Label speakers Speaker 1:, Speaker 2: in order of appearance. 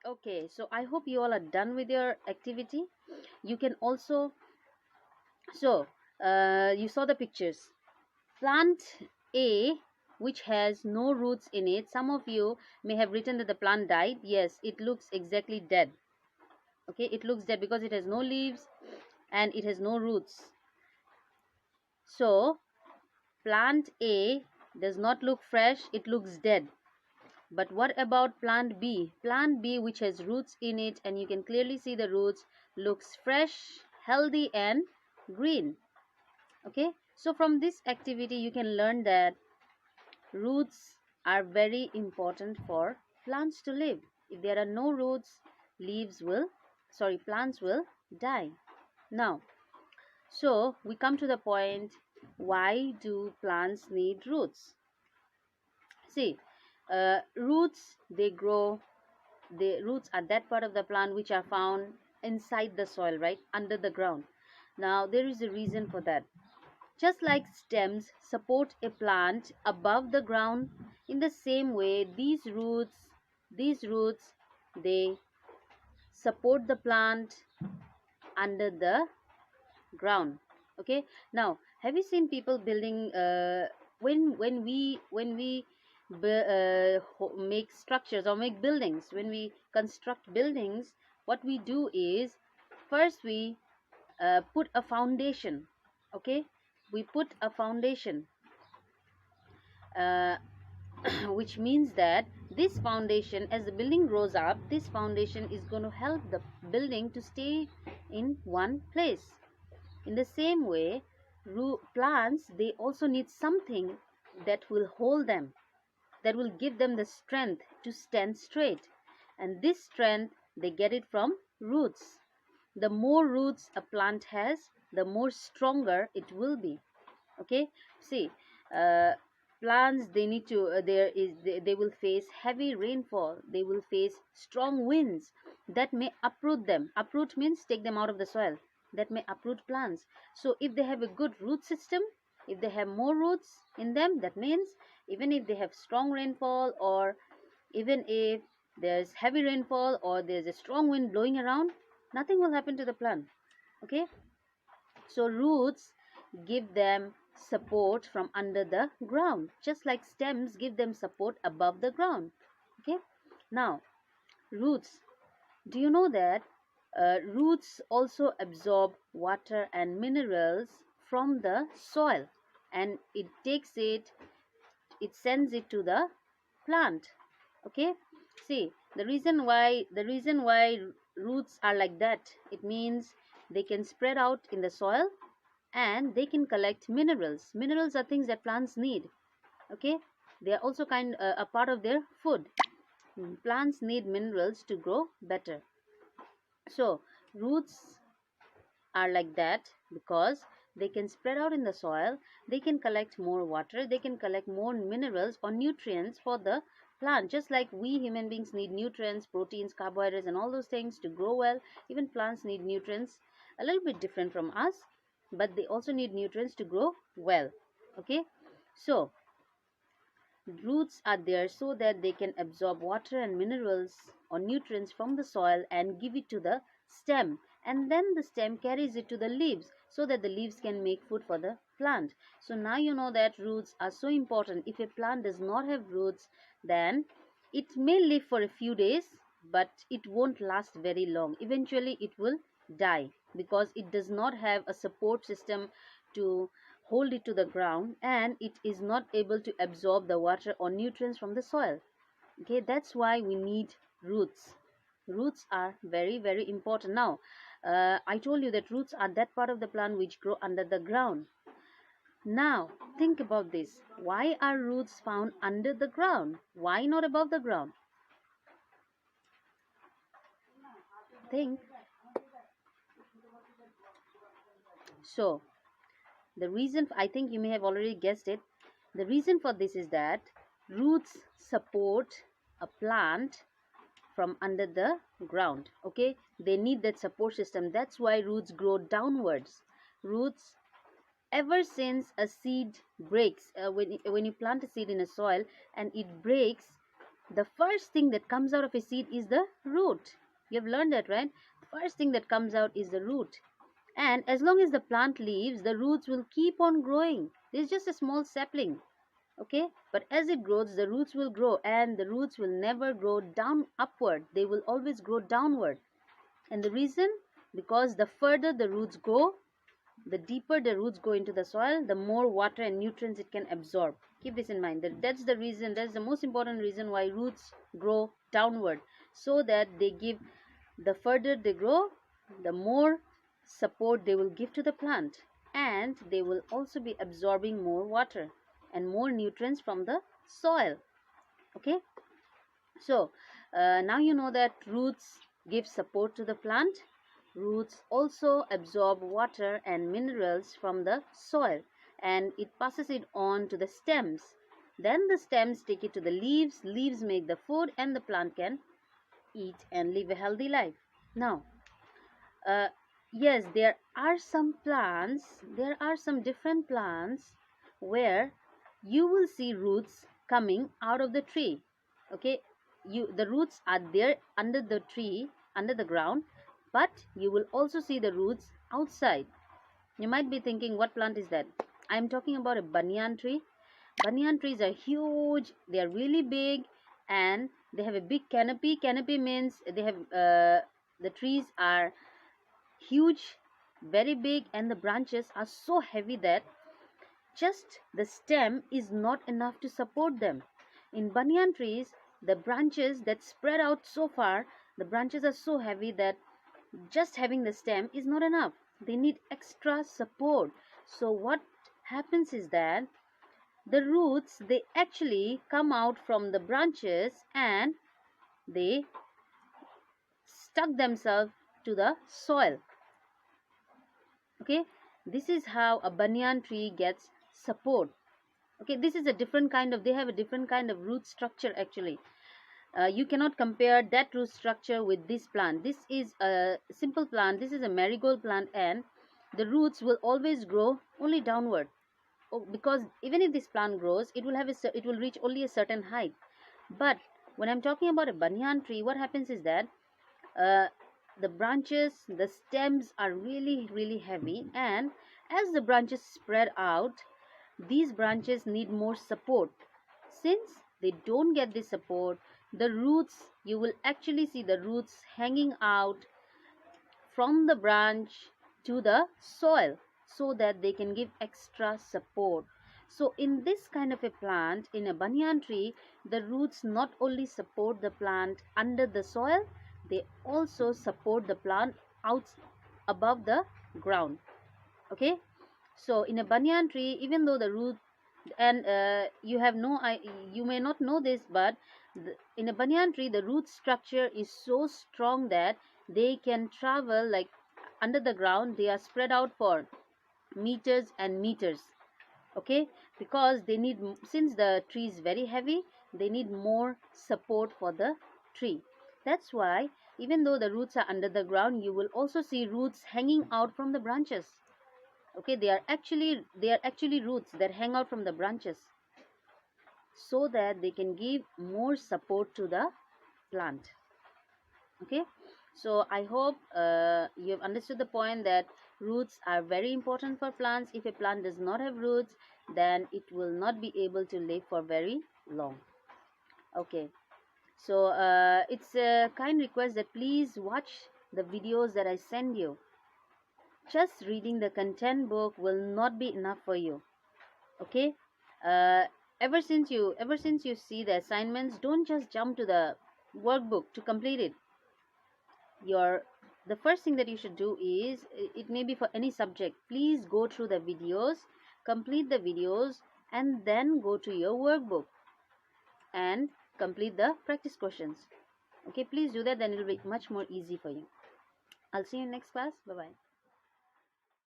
Speaker 1: Okay, so I hope you all are done with your activity. You can also, so you saw the pictures. Plant A, which has no roots in it. Some of you may have written that the plant died. Yes, it looks exactly dead. Okay, it looks dead because it has no leaves and it has no roots. So plant A does not look fresh, it looks dead. But what about plant B? Plant B, which has roots in it, and you can clearly see the roots, looks fresh, healthy, and green. Okay, so from this activity you can learn that roots are very important for plants to live. If there are no roots, plants will die. Now, so we come to the point, why do plants need roots? See, roots, they grow, the roots are that part of the plant which are found inside the soil, right, under the ground. Now, there is a reason for that. Just like stems support a plant above the ground, in the same way, these roots, they support the plant under the ground. Okay, now have you seen people building when we make structures or make buildings, when we construct buildings, what we do is, first we put a foundation. Okay, we put a foundation, uh, which means that this foundation, as the building grows up, this foundation is going to help the building to stay in one place. In the same way, plants, they also need something that will hold them, that will give them the strength to stand straight. And this strength, they get it from roots. The more roots a plant has, the more stronger it will be. Okay, see, uh, plants, they need to they will face heavy rainfall, they will face strong winds that may uproot them. Uproot means take them out of the soil, that may uproot plants. So if they have a good root system, if they have more roots in them, that means even if they have strong rainfall, or even if there's heavy rainfall or there's a strong wind blowing around, nothing will happen to the plant. Okay, so roots give them support from under the ground, just like stems give them support above the ground. Okay, now roots. Do you know that roots also absorb water and minerals from the soil, and it sends it to the plant. Okay, see, the reason why roots are like that, it means they can spread out in the soil and they can collect minerals. Minerals are things that plants need. Okay, they are also a part of their food. Plants need minerals to grow better. So roots are like that because they can spread out in the soil, they can collect more water, they can collect more minerals or nutrients for the plant. Just like we human beings need nutrients, proteins, carbohydrates, and all those things to grow well, even plants need nutrients, a little bit different from us, but they also need nutrients to grow well. Okay, so roots are there so that they can absorb water and minerals or nutrients from the soil and give it to the stem, and then the stem carries it to the leaves so that the leaves can make food for the plant. So now you know that roots are so important. If a plant does not have roots, then it may live for a few days, but it won't last very long. Eventually it will die because it does not have a support system to hold it to the ground, and it is not able to absorb the water or nutrients from the soil. Okay, that's why we need roots. Roots are very, very important. Now, I told you that roots are that part of the plant which grow under the ground. Now think about this, why are roots found under the ground? Why not above the ground? Think. So the reason, I think you may have already guessed it, the reason for this is that roots support a plant from under the ground. Okay, they need that support system. That's why roots grow downwards. Roots, ever since a seed breaks, when you plant a seed in a soil and it breaks, the first thing that comes out of a seed is the root. You have learned that, right? The first thing that comes out is the root. And as long as the plant lives, the roots will keep on growing. This is just a small sapling. Okay, but as it grows, the roots will grow, and the roots will never grow down upward. They will always grow downward. And the reason, because the further the roots go, the deeper the roots go into the soil, the more water and nutrients it can absorb. Keep this in mind. That's the reason, that's the most important reason why roots grow downward, so that they give, the further they grow, the more support they will give to the plant, and they will also be absorbing more water and more nutrients from the soil. Okay, so now you know that roots give support to the plant. Roots also absorb water and minerals from the soil, and it passes it on to the stems. Then the stems take it to the leaves. Leaves make the food, and the plant can eat and live a healthy life. Now, uh, yes, there are some plants, there are some different plants where you will see roots coming out of the tree. Okay, the roots are there under the tree, under the ground, but you will also see the roots outside. You might be thinking, what plant is that? I am talking about a banyan tree. Banyan trees are huge, they are really big, and they have a big canopy. Canopy means they have the trees are huge, very big, and the branches are so heavy that just the stem is not enough to support them. In banyan trees, the branches that spread out so far, the branches are so heavy that just having the stem is not enough. They need extra support. So what happens is that the roots, they actually come out from the branches, and they stuck themselves to the soil. Okay, this is how a banyan tree gets support. Okay, this is a different kind of, they have a different kind of root structure actually. You cannot compare that root structure with this plant. This is a simple plant, this is a marigold plant, and the roots will always grow only downward. Because even if this plant grows, it will have it will reach only a certain height. But when I'm talking about a banyan tree, what happens is that uh, the branches, the stems are really heavy, and as the branches spread out, these branches need more support. Since they don't get this support, the roots, you will actually see the roots hanging out from the branch to the soil, so that they can give extra support. So in this kind of a plant, in a banyan tree, the roots not only support the plant under the soil, they also support the plant out above the ground. Okay, so in a banyan tree, even though the root, and you may not know this, but in a banyan tree, the root structure is so strong that they can travel like under the ground. They are spread out for meters and meters. Okay, because they need, since the tree is very heavy, they need more support for the tree. That's why even though the roots are under the ground, you will also see roots hanging out from the branches. Okay, they are actually roots that hang out from the branches, so that they can give more support to the plant. Okay, so I hope you have understood the point that roots are very important for plants. If a plant does not have roots, then it will not be able to live for very long. Okay, so it's a kind request that please watch the videos that I send you. Just reading the content book will not be enough for you. Okay, uh, ever since you see the assignments, don't just jump to the workbook to complete it. The first thing that you should do is, it may be for any subject, please go through the videos, complete the videos, and then go to your workbook and complete the practice questions. Okay, please do that, then it will be much more easy for you. I'll see you in next class. Bye bye.